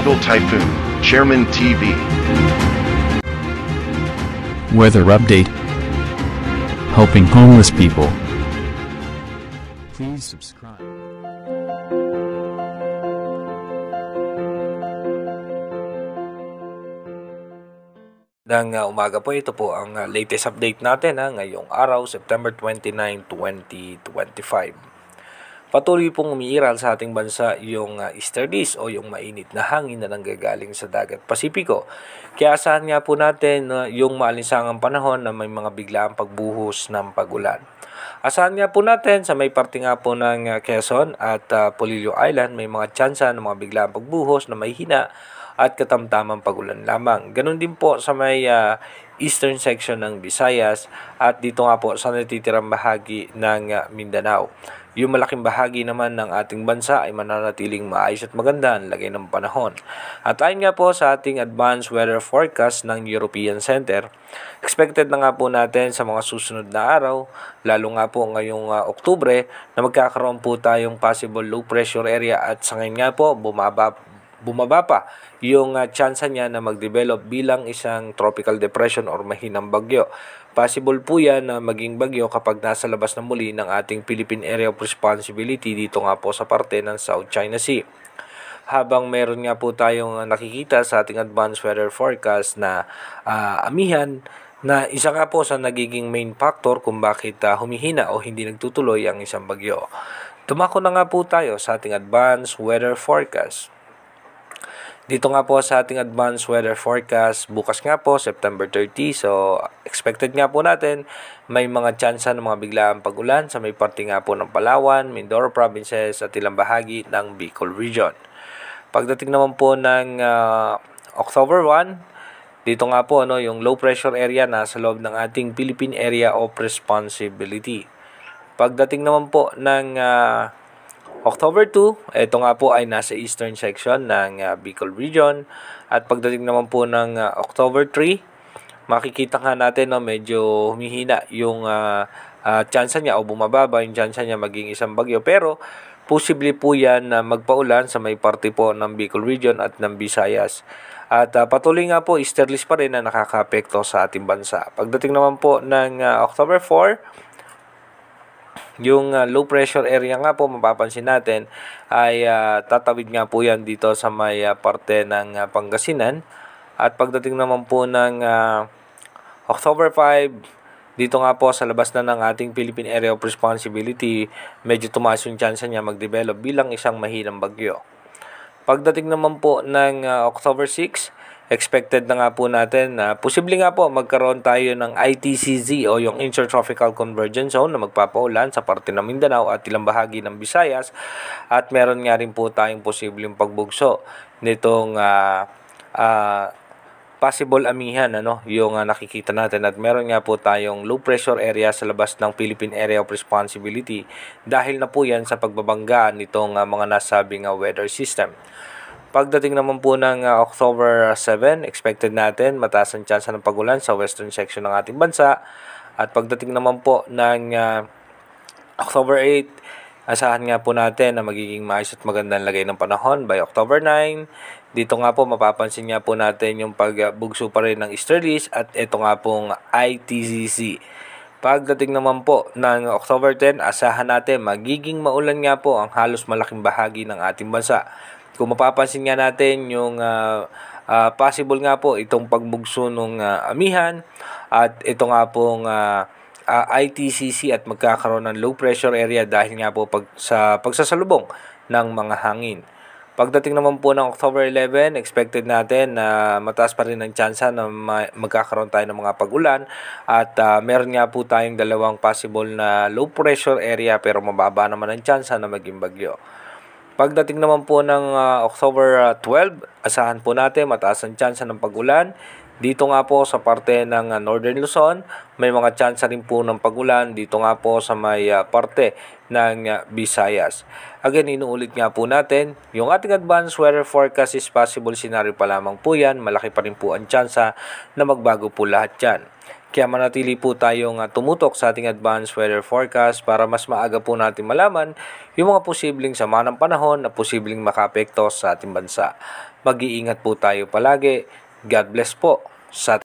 Global Typhoon, Chairman TV. Weather update. Helping homeless people. Please subscribe. Umaga po, ito po ang latest update natin ngayong araw, September 29, 2025. Patuloy pong umiiral sa ating bansa yung easterlies o yung mainit na hangin na nanggagaling sa dagat Pasipiko. Kaya asahan nga po natin yung maalinsangang panahon na may mga biglaang pagbuhos ng pagulan. Asahan nga po natin sa may parte nga po ng Quezon at Polillo Island may mga tsansa ng mga biglaang pagbuhos na may hina at katamtamang pagulan lamang. Ganon din po sa may eastern section ng Visayas at dito nga po sa natitirang bahagi ng Mindanao. Yung malaking bahagi naman ng ating bansa ay mananatiling maayos at maganda ang lagay ng panahon. At ayon nga po sa ating advanced weather forecast ng European Center, expected na nga po natin sa mga susunod na araw, lalo nga po ngayong Oktubre, na magkakaroon po tayong possible low pressure area at sa ngayon nga po bumaba pa yung tsansa niya na mag-develop bilang isang tropical depression or mahinang bagyo. Possible po yan na maging bagyo kapag nasa labas na muli ng ating Philippine Area of Responsibility dito nga po sa parte ng South China Sea. Habang meron nga po tayong nakikita sa ating advanced weather forecast na amihan na isa nga po sa nagiging main factor kung bakit humihina o hindi nagtutuloy ang isang bagyo. Tumako na nga po tayo sa ating advanced weather forecast. Dito nga po sa ating advanced weather forecast, bukas nga po, September 30. So, expected nga po natin, may mga tsansa ng mga biglaang pagulan sa may parte nga po ng Palawan, Mindoro provinces at ilang bahagi ng Bicol region. Pagdating naman po ng October 1, dito nga po yung low pressure area na sa loob ng ating Philippine Area of Responsibility. Pagdating naman po ng October 2, ito nga po ay nasa eastern section ng Bicol region. At pagdating naman po ng October 3, makikita nga natin medyo humihina yung tsansa niya o bumababa yung tsansa niya maging isang bagyo. Pero posible po yan na magpaulan sa may parte po ng Bicol region at ng Visayas. At patuloy nga po, easterlies pa rin na nakaka-apekto sa ating bansa. Pagdating naman po ng October 4, yung low pressure area nga po mapapansin natin ay tatawid nga po yan dito sa may parte ng Pangasinan. At pagdating naman po ng October 5, dito nga po sa labas na ng ating Philippine Area of Responsibility, medyo tumaas yung chance niya mag-develop bilang isang mahinang bagyo. Pagdating naman po ng October 6, expected na nga po natin na posible nga po magkaroon tayo ng ITCZ o yung Intertropical Convergence Zone na magpapaulan sa parte ng Mindanao at ilang bahagi ng Visayas. At meron nga rin po tayong posibleng pagbugso nitong possible amihan yung nakikita natin. At meron nga po tayong low pressure area sa labas ng Philippine Area of Responsibility dahil na po yan sa pagbabanggaan nitong mga nasabing weather system. Pagdating naman po ng October 7, expected natin mataas ang tsansa ng pagulan sa western section ng ating bansa. At pagdating naman po ng October 8, asahan nga po natin na magiging maayos at magandang lagay ng panahon by October 9. Dito nga po mapapansin nga po natin yung pagbugso pa rin ng easterlies at ito nga pong ITCZ. Pagdating naman po ng October 10, asahan natin magiging maulan nga po ang halos malaking bahagi ng ating bansa. Kung mapapansin nga natin yung possible nga po itong pagbugso ng amihan at ito nga pong ITCZ at magkakaroon ng low pressure area dahil nga po sa pagsasalubong ng mga hangin. Pagdating naman po ng October 11, expected natin na mataas pa rin ang tsansa na magkakaroon tayo ng mga pag-ulan at meron nga po tayong dalawang possible na low pressure area pero mababa naman ang tsansa na maging bagyo. Pagdating naman po ng October 12, asahan po natin mataas ang tsansa ng pag-ulan. Dito nga po sa parte ng Northern Luzon, may mga tsansa rin po ng pag-ulan. Dito nga po sa may parte ng Visayas. Again, inuulit nga po natin, yung ating advanced weather forecast is possible scenario pa lamang po yan. Malaki pa rin po ang tsansa na magbago po lahat yan. Kaya manatili po tayong tumutok sa ating advanced weather forecast para mas maaga po natin malaman yung mga posibleng sama ng panahon na posibleng makaapekto sa ating bansa. Mag-iingat po tayo palagi. God bless po sa